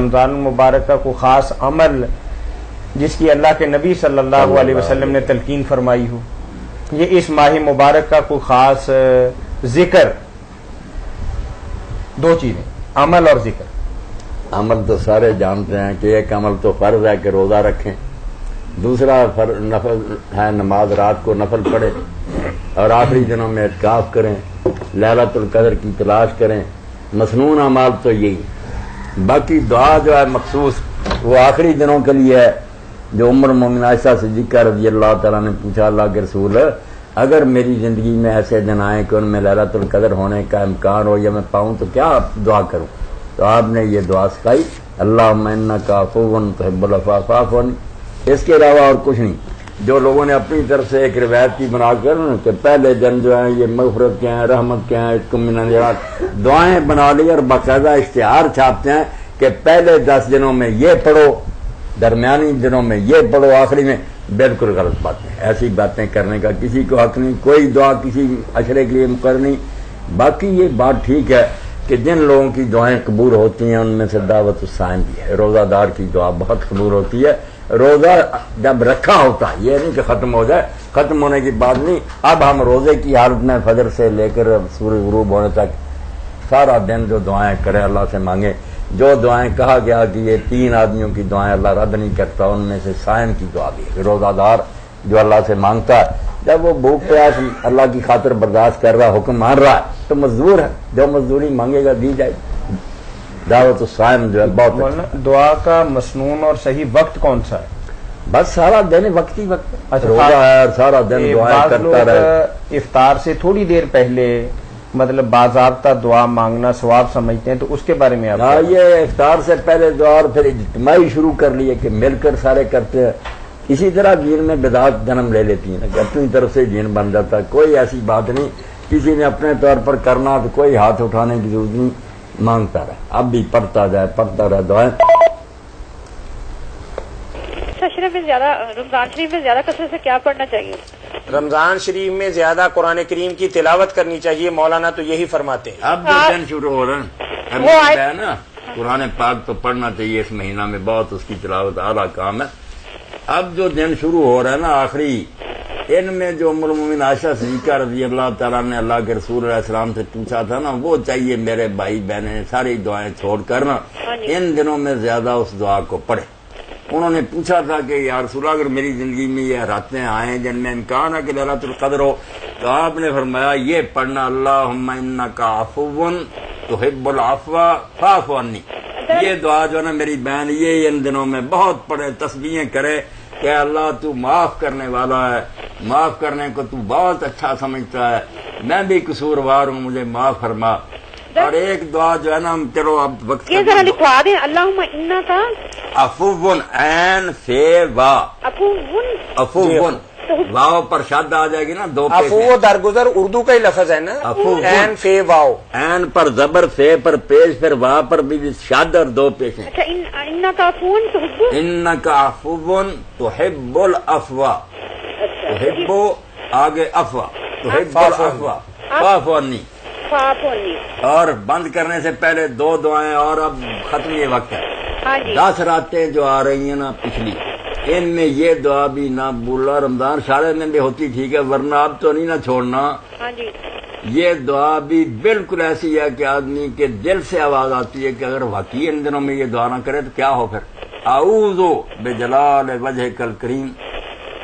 رمضان المبارک کا کوئی خاص عمل جس کی اللہ کے نبی صلی اللہ علیہ وسلم نے تلقین فرمائی ہو، یہ اس ماہ مبارک کا کوئی خاص ذکر؟ دو چیزیں، عمل اور ذکر۔ عمل تو سارے جانتے ہیں کہ ایک عمل تو فرض ہے کہ روزہ رکھیں، دوسرا نفل ہے نماز رات کو نفل پڑھیں، اور آخری دنوں میں اعتکاف کریں، لیلۃ القدر کی تلاش کریں۔ مسنون اعمال تو یہی، باقی دعا جو ہے مخصوص وہ آخری دنوں کے لیے ہے، جو عمر مومن عائشہ صدیقہ رضی اللہ تعالیٰ نے پوچھا اللہ کے رسول اگر میری زندگی میں ایسے دن آئے کہ ان میں لیلۃ القدر ہونے کا امکان ہو یا میں پاؤں تو کیا دعا کروں؟ تو آپ نے یہ دعا سکھائی، اللہم انک عفو تحب العفو فاعف عنی۔ اس کے علاوہ اور کچھ نہیں۔ جو لوگوں نے اپنی طرف سے ایک روایت کی بنا کر کہ پہلے دن جو ہیں یہ مغفرت کے ہیں، رحمت کے ہیں، عتق من النار دعائیں بنا لی اور باقاعدہ اشتہار چھاپتے ہیں کہ پہلے 10 دنوں میں یہ پڑھو، درمیانی دنوں میں یہ پڑھو، آخری میں۔ بالکل غلط باتیں، ایسی باتیں کرنے کا کسی کو حق نہیں، کوئی دعا کسی عشرے کے لیے مقرر نہیں۔ باقی یہ بات ٹھیک ہے کہ جن لوگوں کی دعائیں قبول ہوتی ہیں ان میں سے دعوت الصائم بھی ہے، روزہ دار کی دعا بہت قبول ہوتی ہے۔ روزہ جب رکھا ہوتا ہے، یہ نہیں کہ ختم ہو جائے، ختم ہونے کی بات نہیں۔ اب ہم روزے کی حالت میں فجر سے لے کر سورج غروب ہونے تک سارا دن جو دعائیں کریں اللہ سے مانگیں۔ جو دعائیں کہا گیا کہ یہ 3 آدمیوں کی دعائیں اللہ رد نہیں کرتا، ان میں سے صائم کی دعا بھی ہے، روزہ دار جو اللہ سے مانگتا ہے جب وہ بھوک پیاس اللہ کی خاطر برداشت کر رہا، حکم مان رہا ہے تو مزدور ہے، جو مزدوری مانگے گا دی جائے گی۔ دعوت الصائم جو ہے بہت اچھا۔ دعا کا مسنون اور صحیح وقت کون سا ہے؟ بس سارا دن وقت ہی وقت، اچھا، روزہ ہے اور سارا دن دعائیں کرتا رہے۔ افطار سے تھوڑی دیر پہلے مطلب باضابطہ دعا مانگنا ثواب سمجھتے ہیں، تو اس کے بارے میں آپ یہ افطار سے پہلے دعا اور پھر اجتماعی شروع کر لیے کہ مل کر سارے کرتے ہیں۔ اسی طرح دین میں بدعت جنم لے لیتی ہیں کہ اپنی طرف سے دین بن جاتا ہے، کوئی ایسی بات نہیں۔ کسی نے اپنے طور پر کرنا تو کوئی ہاتھ اٹھانے کی ضرورت نہیں، مانگتا رہے، اب بھی پڑھتا جائے، پڑھتا رہے دعائیں۔ رمضان شریف میں زیادہ کثرت سے کیا پڑھنا چاہیے؟ رمضان شریف میں زیادہ قرآن کریم کی تلاوت کرنی چاہیے، مولانا تو یہی فرماتے ہیں۔ اب جو دن شروع ہو رہا ہے نا، قرآن پاک تو پڑھنا چاہیے اس مہینہ میں، بہت اس کی تلاوت اعلیٰ کام ہے۔ اب جو دن شروع ہو رہا ہے نا آخری، ان میں جو ام المومنین عائشہ صدیقہ رضی اللہ تعالیٰ نے اللہ کے رسول علیہ السلام سے پوچھا تھا نا، وہ چاہیے میرے بھائی بہنیں ساری دعائیں چھوڑ کر نا ان دنوں میں زیادہ اس دعا کو پڑھے۔ انہوں نے پوچھا تھا کہ یا رسول اللہ اگر میری زندگی میں یہ راتیں آئیں جن میں امکان ہے کہ لیلۃ القدر ہو، تو آپ نے فرمایا یہ پڑھنا، اللہم انک عفو تحب العفو فاعف عنی۔ یہ دعا جو ہے نا میری بہن یہ ان دنوں میں بہت پڑھے، تسبیحیں کرے کہ اللہ تو معاف کرنے والا ہے، معاف کرنے کو تو بہت اچھا سمجھتا ہے، میں بھی قصوروار ہوں، مجھے معاف فرما۔ اور ایک دعا جو ہے نا، چلو اب وقت یہ ذرا لکھوا دیں، اللہم انک عفو عین فے وا، عفو واو پر شد آ جائے گی نا، دو پیش عفو درگزر اردو کا ہی لفظ ہے نا، عین فے واو، عین پر زبر، فے پر پیش، پھر وا پر بھی شد اور 2 پیش ہیں۔ اچھا، انک عفو تحب، انک عفو تحب العفو، تحب آگے عفو، تحب العفو فاعف عنی۔ اور بند کرنے سے پہلے 2 دعائیں اور، اب ختم یہ وقت ہے۔ 10 راتیں جو آ رہی ہیں نا پچھلی، ان میں یہ دعا بھی نہ بولا، رمضان سارے میں بھی ہوتی ٹھیک ہے، ورنہ اب تو نہیں نہ چھوڑنا۔ یہ دعا بھی بالکل ایسی ہے کہ آدمی کے دل سے آواز آتی ہے کہ اگر واقعی ان دنوں میں یہ دعا نہ کرے تو کیا ہو پھر۔ اعوذ بجلال وجہک الکریم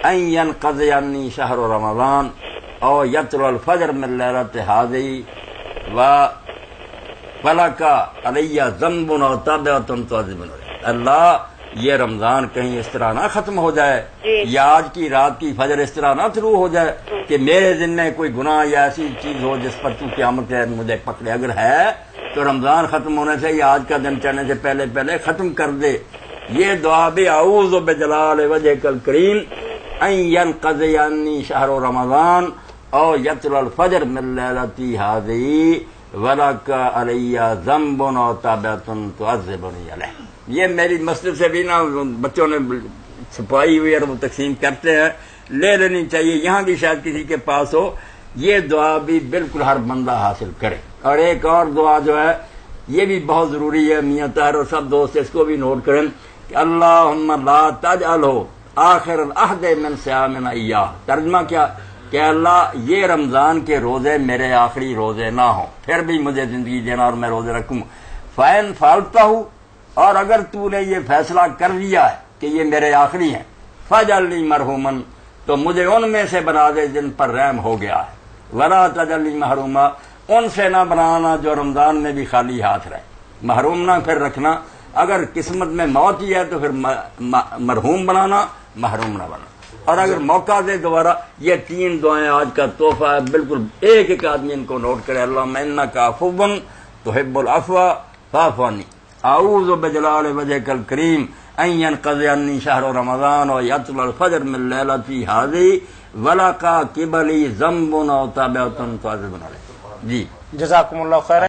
ان ینقضی عنی شہر رمضان او یطلع الفجر من لیلۃ ہذہ وَلَكَ عَلَيَّ ذَنْبٌ وَتَابِعَةٌ تُعَذِّبُنِي۔ اللہ یہ رمضان کہیں اس طرح نہ ختم ہو جائے، یا آج کی رات کی فجر اس طرح نہ شروع ہو جائے کہ میرے ذمہ کوئی گناہ یا ایسی چیز ہو جس پر تو قیامت ہے مجھے پکڑے۔ اگر ہے تو رمضان ختم ہونے سے یا آج کا دن چڑھنے سے پہلے پہلے ختم کر دے۔ یہ دعا بھی اعوذ بجلال وجہک الکریم ان ینقضی عنی شہر رمضان او یطلع الفجر من لیلۃ ہذہ وَلَكَ عَلَيَّ ذَنْبٌ وَتَابِعَةٌ تُعَذِّبُنِي عَلَيْهِ۔ یہ میری مسجد سے بھی نا بچوں نے چھپائی ہوئی اور وہ تقسیم کرتے ہیں، لے لینی چاہیے، یہاں بھی شاید کسی کے پاس ہو۔ یہ دعا بھی بالکل ہر بندہ حاصل کرے۔ اور ایک اور دعا جو ہے یہ بھی بہت ضروری ہے میاں طاہر اور سب دوست اس کو بھی نوٹ کریں کہ اللہم لا تجعلہ آخر العہد من صیامنا ایاہ. ترجمہ کیا کہ اللہ یہ رمضان کے روزے میرے آخری روزے نہ ہوں، پھر بھی مجھے زندگی دینا اور میں روزے رکھوں. فَإِن فَعَلْتَهُ، اور اگر تو نے یہ فیصلہ کر لیا ہے کہ یہ میرے آخری ہیں، فَجَعَلْنِي مَرْحُومًا، تو مجھے ان میں سے بنا دے جن پر رحم ہو گیا ہے. وَلَا تَجْعَلْنِي مَحْرُومًا، ان سے نہ بنانا جو رمضان میں بھی خالی ہاتھ رہے. محروم نہ پھر رکھنا، اگر قسمت میں موت ہی ہے تو پھر مرحوم بنانا، محروم نہ بنانا. اور اگر موقع دے دوبارہ، یہ 3 دعائیں آج کا تحفہ ہے، بالکل ایک ایک آدمی ان کو نوٹ کرے. اللہم انکا عفو تحب العفو فاعف عنی، اعوذ بجلال وجہک الکریم ان ینقضی عنی شہر رمضان ویطلع الفجر من لیلتی ہذی ولقا قبلی ذنب او تابعۃ تعذب علیہ. جی جزاکم اللہ خیر.